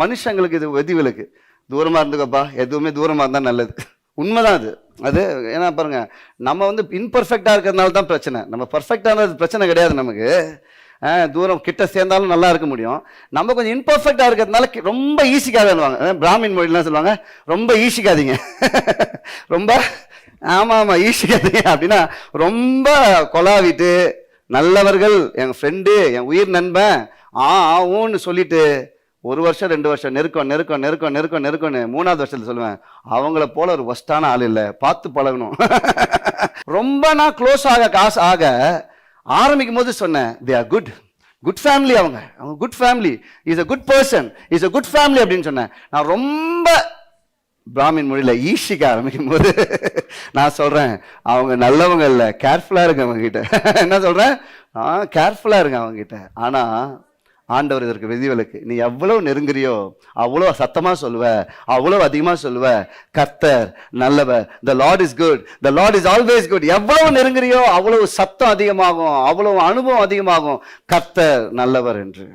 மனுஷங்களுக்கு இது விதிவிலக்கு. தூரமாக இருந்துக்கப்பா, எதுவுமே தூரமாக இருந்தால் நல்லது. உண்மைதான் அது. அது ஏன்னா பாருங்க, நம்ம வந்து இன்பர்ஃபெக்டாக இருக்கிறதுனால தான் பிரச்சனை. நம்ம பர்ஃபெக்டானது பிரச்சனை கிடையாது நமக்கு. தூரம் கிட்ட சேர்ந்தாலும் நல்லா இருக்க முடியும். நம்ம கொஞ்சம் இன்பர்ஃபெக்டாக இருக்கிறதுனால ரொம்ப ஈஸிக்காதன்னுவாங்க. பிராமின் மொழிலாம் சொல்லுவாங்க, ரொம்ப ஈஸிக்காதீங்க. ரொம்ப ஆமாம் ஈஸிக்காதீங்க அப்படின்னா ரொம்ப கொலாவிட்டு நல்லவர்கள், என் ஃப்ரெண்டு, என் உயிர் நண்பன் ஊன்னு சொல்லிட்டு 1 வருஷம் 2 வருஷம் நெருக்கம்னு 3வது வருஷத்துல சொல்லுவேன், அவங்கள போல ஒரு ஒஸ்டான ஆள் இல்லை, பார்த்து பழகணும். ரொம்ப நான் க்ளோஸ் ஆக ஆரம்பிக்கும் போது சொன்னேன், தே ஆர் குட் ஃபேமிலி, அவங்க good family, is a good person, is a good family அப்படின்னு சொன்னேன். நான் ரொம்ப பிராமின் மொழியில் ஈஷிக்க ஆரம்பிக்கும் போது நான் சொல்றேன், அவங்க நல்லவங்க இல்லை, கேர்ஃபுல்லா இருங்க அவங்க கிட்ட. என்ன சொல்றேன், கேர்ஃபுல்லா இருங்க அவங்க கிட்ட. ஆனா ஆண்டவர் இதற்கு விதிவிலக்கு. நீ எவ்வளவு நெருங்குறியோ அவ்வளோ சத்தமா சொல்லுவ, அவ்வளவு அதிகமா சொல்லுவ, கர்த்தர் நல்லவர், the Lord is good, the Lord is always good. எவ்வளவு நெருங்குறியோ அவ்வளவு சத்தம் அதிகமாகும், அவ்வளவு அனுபவம் அதிகமாகும், கர்த்தர் நல்லவர் என்று.